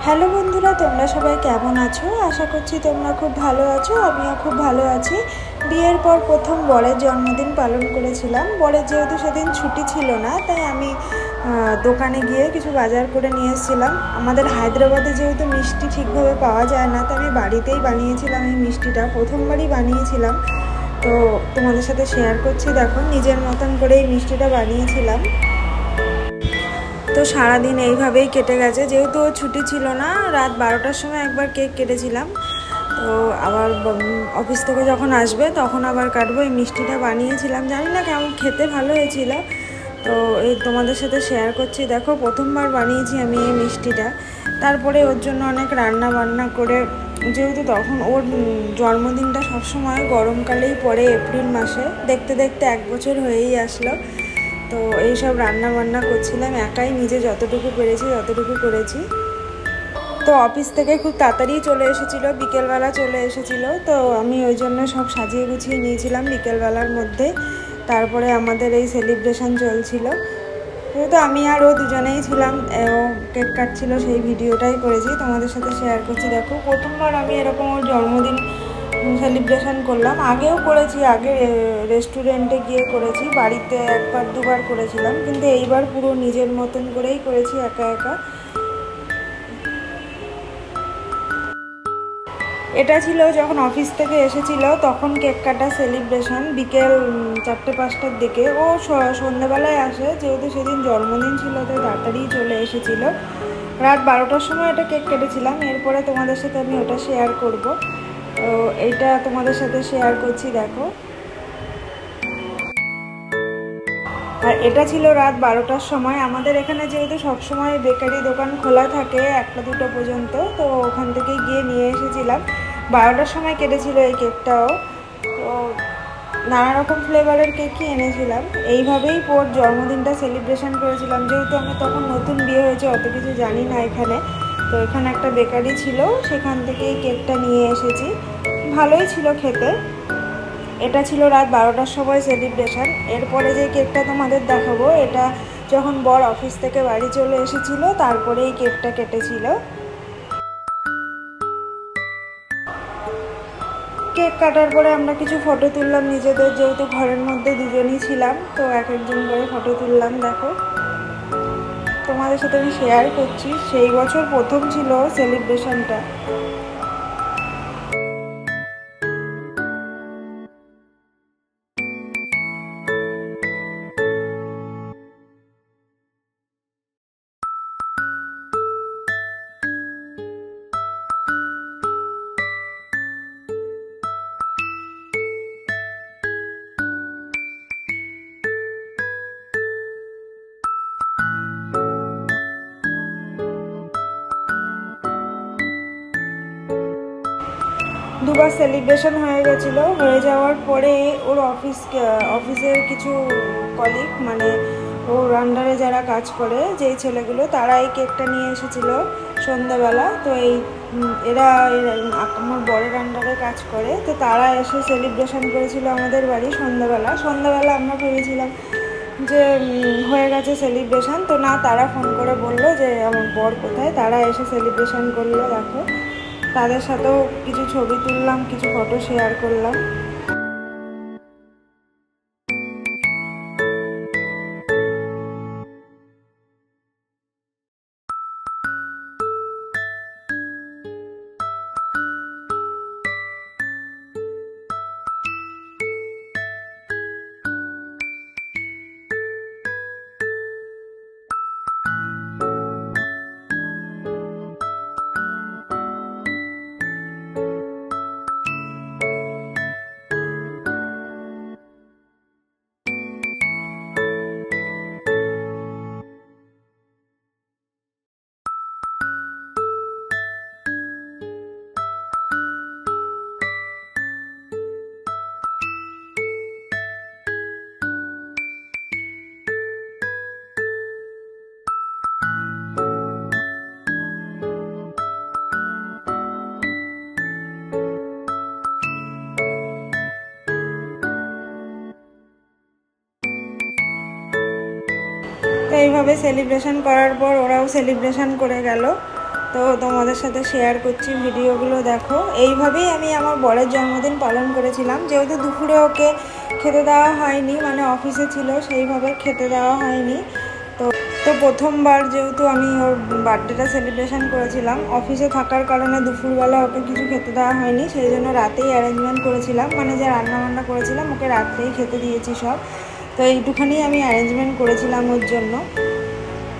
Hello বন্ধুরা, তোমরা সবাই কেমন আছো? আশা করছি তোমরা খুব ভালো আছো। আমিও খুব ভালো আছি। বিয়ের পর প্রথম বরের জন্মদিন পালন করেছিলাম। বরের যেহেতু সেদিন ছুটি ছিল না, তাই আমি দোকানে গিয়ে কিছু বাজার করে নিয়ে এসেছিলাম। আমাদের হায়দ্রাবাদে যেহেতু মিষ্টি ঠিকভাবে পাওয়া যায় না, তাই আমি বাড়িতেই বানিয়েছিলাম। এই মিষ্টিটা প্রথমবারই বানিয়েছিলাম, তো তোমাদের সাথে শেয়ার করছি। দেখো, নিজের মতন করে এই মিষ্টিটা বানিয়েছিলাম। তো সারাদিন এইভাবেই কেটে গেছে। যেহেতু ছুটি ছিল না, রাত 12টার সময় একবার কেক কেটেছিলাম। তো আবার অফিস থেকে যখন আসবে তখন আবার কাটবো। এই মিষ্টিটা বানিয়েছিলাম, জানি না কেমন খেতে ভালো হয়েছিল। তো এই তোমাদের সাথে শেয়ার করছি। দেখো, প্রথমবার বানিয়েছি আমি এই মিষ্টিটা। তারপরে ওর জন্য অনেক রান্না বান্না করে, যেহেতু তখন ওর জন্মদিনটা সবসময় গরমকালেই পড়ে, এপ্রিল মাসে। দেখতে দেখতে 1 বছর হয়েই আসলো। তো এইসব রান্না বান্না করছিলাম, একাই নিজে যতটুকু পেরেছি ততটুকু করেছি। তো অফিস থেকে খুব তাড়াতাড়ি চলে এসেছিলো, বিকেলবেলা চলে এসেছিলো। তো আমি ওই জন্য সব সাজিয়ে গুছিয়ে নিয়েছিলাম বিকেলবেলার মধ্যে। তারপরে আমাদের এই সেলিব্রেশন চলছিল। তো আমি আর ও দুজনেই ছিলাম। ও কেক কাটছিল, সেই ভিডিওটাই করেছি, তোমাদের সাথে শেয়ার করছি। দেখো, প্রথমবার আমি এরকম ওর জন্মদিন সেলিব্রেশন করলাম। আগেও করেছি, আগে রেস্টুরেন্টে গিয়ে করেছি, বাড়িতে একবার দুবার করেছিলাম, কিন্তু এইবার পুরো নিজের মতন করেই করেছি, একা একা। এটা ছিল যখন অফিস থেকে এসেছিল, তখন কেক কাটা সেলিব্রেশন, বিকেল 4টে-5টার দিকে। ও সন্ধ্যাবেলায় আসে, যেহেতু সেদিন জন্মদিন ছিল তাই তাড়াতাড়ি চলে এসেছিল। রাত 12টার সময় এটা কেক কেটেছিলাম। এরপরে তোমাদের সাথে আমি ওটা শেয়ার করব। তো এইটা তোমাদের সাথে শেয়ার করছি। দেখো, আর এটা ছিল রাত 12টার সময়। আমাদের এখানে যেহেতু সবসময় বেকারি দোকান খোলা থাকে 1টা-2টো পর্যন্ত, তো ওখান থেকে গিয়ে নিয়ে এসেছিলাম। 12টার সময় কেটেছিল এই কেকটাও। তো নানা রকম ফ্লেভারের কেকই এনেছিলাম। এইভাবেই ওর জন্মদিনটা সেলিব্রেশন করেছিলাম। যেহেতু আমি তখন নতুন বিয়ে হয়েছে, অত কিছু জানি না এখানে। তো এখানে একটা বেকারি ছিল, সেখান থেকেই কেকটা নিয়ে এসেছি। ভালোই ছিল খেতে। এটা ছিল রাত 12টার সময় সেলিব্রেশন। এরপরে যে কেকটা তোমাদের দেখাবো, এটা যখন বর অফিস থেকে বাড়ি চলে এসেছিল, তারপরে এই কেকটা কেটেছিল। কেক কাটার পরে আমরা কিছু ফটো তুললাম নিজেদের, যেহেতু ঘরের মধ্যে দুজনই ছিলাম, তো এক একজন করে ফটো তুললাম। দেখো, তোমাদের সাথে আমি শেয়ার করছি। সেই বছর প্রথম ছিল সেলিব্রেশনটা। দুবার সেলিব্রেশন হয়ে গেছিলো। হয়ে যাওয়ার পরে ওর অফিসের কিছু কলিগ, মানে ওর আন্ডারে যারা কাজ করে, যেই ছেলেগুলো, তারা এই কেকটা নিয়ে এসেছিলো সন্ধ্যাবেলা। তো এরা আমার বরের আন্ডারে কাজ করে, তো তারা এসে সেলিব্রেশন করেছিল আমাদের বাড়ি সন্ধ্যাবেলা আমরা ভেবেছিলাম যে হয়ে গেছে সেলিব্রেশন। তো না, তারা ফোন করে বললো যে আমার বর কোথায়। তারা এসে সেলিব্রেশন করলো। দেখো, তাদের সাথেও কিছু ছবি তুললাম, কিছু ফটো শেয়ার করলাম। তো এইভাবে সেলিব্রেশন করার পর ওরাও সেলিব্রেশন করে গেল। তো তোমাদের সাথে শেয়ার করছি ভিডিওগুলো। দেখো, এইভাবেই আমি আমার বরের জন্মদিন পালন করেছিলাম। যেহেতু দুপুরে ওকে খেতে দেওয়া হয়নি, মানে অফিসে ছিল, সেইভাবে খেতে দেওয়া হয়নি। তো তো প্রথমবার যেহেতু আমি ওর বার্থডেটা সেলিব্রেশন করেছিলাম, অফিসে থাকার কারণে দুপুরবেলা ওকে কিছু খেতে দেওয়া হয়নি, সেই জন্য রাতেই অ্যারেঞ্জমেন্ট করেছিলাম, মানে যে রান্নাবান্না করেছিলাম ওকে রাত্রেই খেতে দিয়েছি সব। তো এইটুখানি আমি অ্যারেঞ্জমেন্ট করেছিলাম ওর জন্য।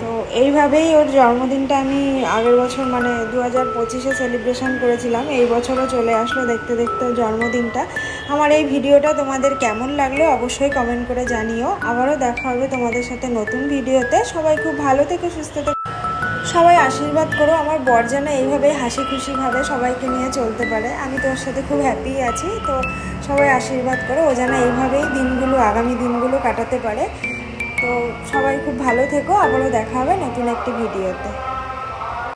তো এইভাবেই ওর জন্মদিনটা আমি আগের বছর মানে 2025-এ সেলিব্রেশন করেছিলাম। এই বছরও চলে আসলো দেখতে দেখতে ওর জন্মদিনটা। আমার এই ভিডিওটা তোমাদের কেমন লাগলো অবশ্যই কমেন্ট করে জানিও। আবারও দেখা হবে তোমাদের সাথে নতুন ভিডিওতে। সবাই খুব ভালো থেকো, সুস্থ থেকো, সবাই আশীর্বাদ করো আমার বর যেন এইভাবেই হাসি খুশিভাবে সবাইকে নিয়ে চলতে পারে। আমি তোর সাথে খুব হ্যাপি আছি, তো সবাই আশীর্বাদ করো ও যেন এইভাবেই দিনগুলো, আগামী দিনগুলো কাটাতে পারে। তো সবাই খুব ভালো থেকো, আবারও দেখা হবে নতুন একটি ভিডিওতে।